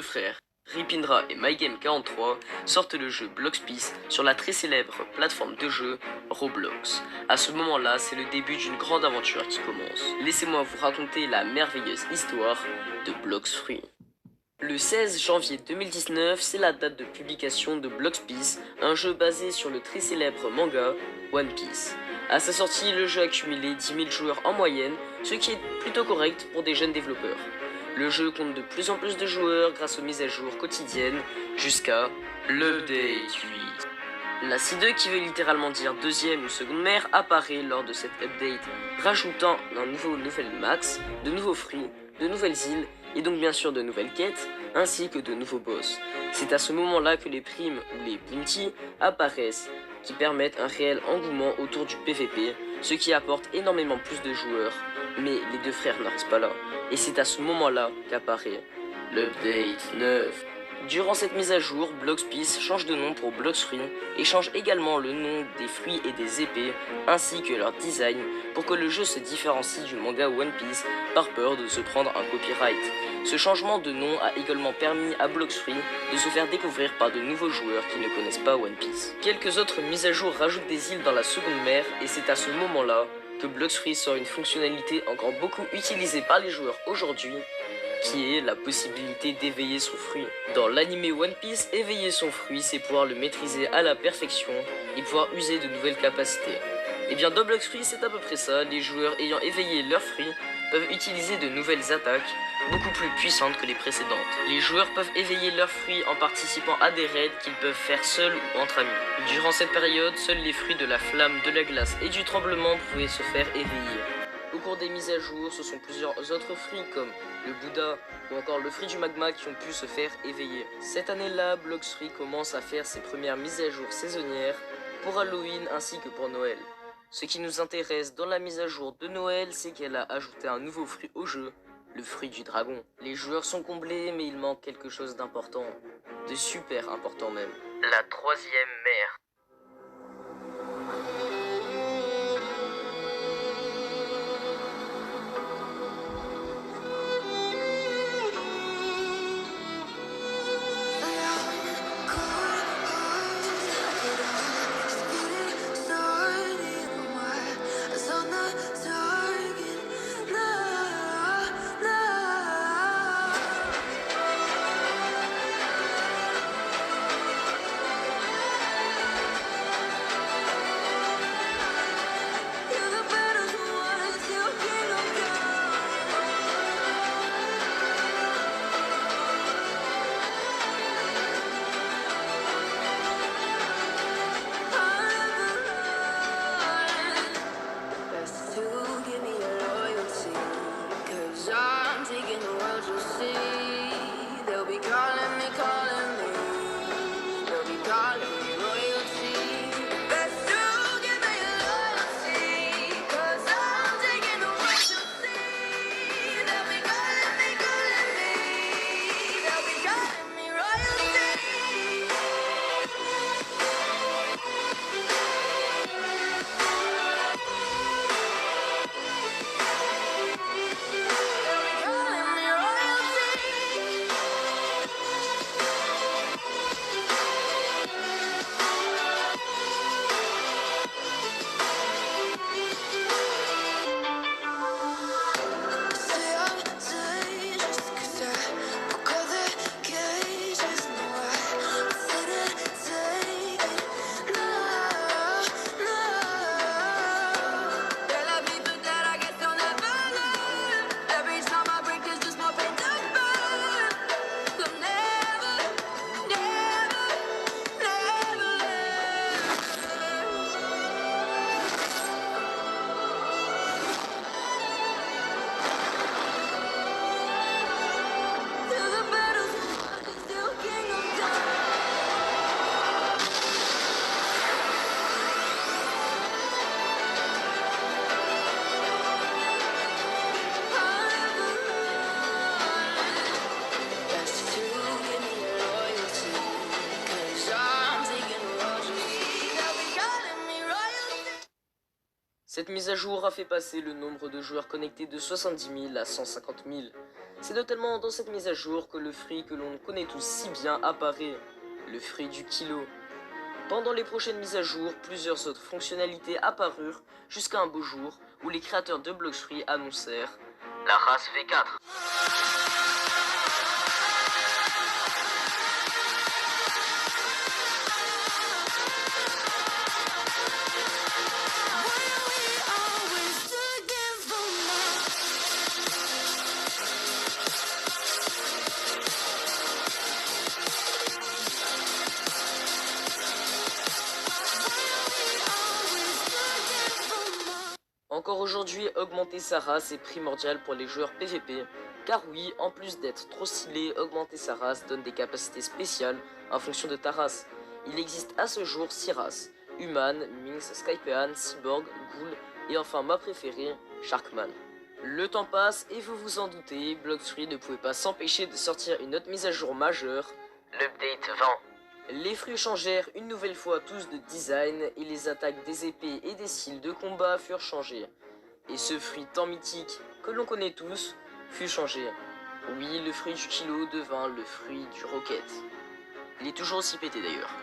Deux frères, Ripindra et MyGame43, sortent le jeu Blox Peace sur la très célèbre plateforme de jeu Roblox. À ce moment-là, c'est le début d'une grande aventure qui commence. Laissez-moi vous raconter la merveilleuse histoire de Blox Fruit. Le 16 janvier 2019, c'est la date de publication de Blox Peace, un jeu basé sur le très célèbre manga One Piece. À sa sortie, le jeu a cumulé 10 000 joueurs en moyenne, ce qui est plutôt correct pour des jeunes développeurs. Le jeu compte de plus en plus de joueurs grâce aux mises à jour quotidiennes jusqu'à l'Update 8. La C2, qui veut littéralement dire deuxième ou seconde mer, apparaît lors de cette update, rajoutant un nouveau level max, de nouveaux fruits, de nouvelles îles et donc bien sûr de nouvelles quêtes, ainsi que de nouveaux boss. C'est à ce moment-là que les primes ou les bounties apparaissent, qui permettent un réel engouement autour du PVP, ce qui apporte énormément plus de joueurs. Mais les deux frères ne restent pas là, et c'est à ce moment-là qu'apparaît l'Update 9. Durant cette mise à jour, Blox Peace change de nom pour Blox Fruit et change également le nom des fruits et des épées, ainsi que leur design, pour que le jeu se différencie du manga One Piece par peur de se prendre un copyright. Ce changement de nom a également permis à Blox Fruit de se faire découvrir par de nouveaux joueurs qui ne connaissent pas One Piece. Quelques autres mises à jour rajoutent des îles dans la seconde mer, et c'est à ce moment-là que Blox Fruit sort une fonctionnalité encore beaucoup utilisée par les joueurs aujourd'hui, qui est la possibilité d'éveiller son fruit. Dans l'anime One Piece, éveiller son fruit, c'est pouvoir le maîtriser à la perfection et pouvoir user de nouvelles capacités. Et bien dans Blox Fruit, c'est à peu près ça. Les joueurs ayant éveillé leur fruit peuvent utiliser de nouvelles attaques beaucoup plus puissantes que les précédentes. Les joueurs peuvent éveiller leurs fruits en participant à des raids qu'ils peuvent faire seuls ou entre amis. Durant cette période, seuls les fruits de la flamme, de la glace et du tremblement pouvaient se faire éveiller. Au cours des mises à jour, ce sont plusieurs autres fruits comme le Bouddha ou encore le fruit du magma qui ont pu se faire éveiller. Cette année-là, Blox Fruit commence à faire ses premières mises à jour saisonnières pour Halloween ainsi que pour Noël. Ce qui nous intéresse dans la mise à jour de Noël, c'est qu'elle a ajouté un nouveau fruit au jeu, le fruit du dragon. Les joueurs sont comblés, mais il manque quelque chose d'important, de super important même. La troisième mer. Cette mise à jour a fait passer le nombre de joueurs connectés de 70 000 à 150 000. C'est notamment dans cette mise à jour que le fruit que l'on connaît tous si bien apparaît, le fruit du kilo. Pendant les prochaines mises à jour, plusieurs autres fonctionnalités apparurent jusqu'à un beau jour où les créateurs de Blox Fruits annoncèrent la race V4. Encore aujourd'hui, augmenter sa race est primordial pour les joueurs PvP, car oui, en plus d'être trop stylé, augmenter sa race donne des capacités spéciales en fonction de ta race. Il existe à ce jour 6 races, Human, Minx, Skypean, Cyborg, Ghoul et enfin ma préférée, Sharkman. Le temps passe et vous vous en doutez, Blox Fruits ne pouvait pas s'empêcher de sortir une autre mise à jour majeure, l'update 20. Les fruits changèrent une nouvelle fois tous de design et les attaques des épées et des styles de combat furent changés. Et ce fruit tant mythique que l'on connaît tous fut changé. Oui, le fruit du kilo devint le fruit du rocket. Il est toujours aussi pété d'ailleurs.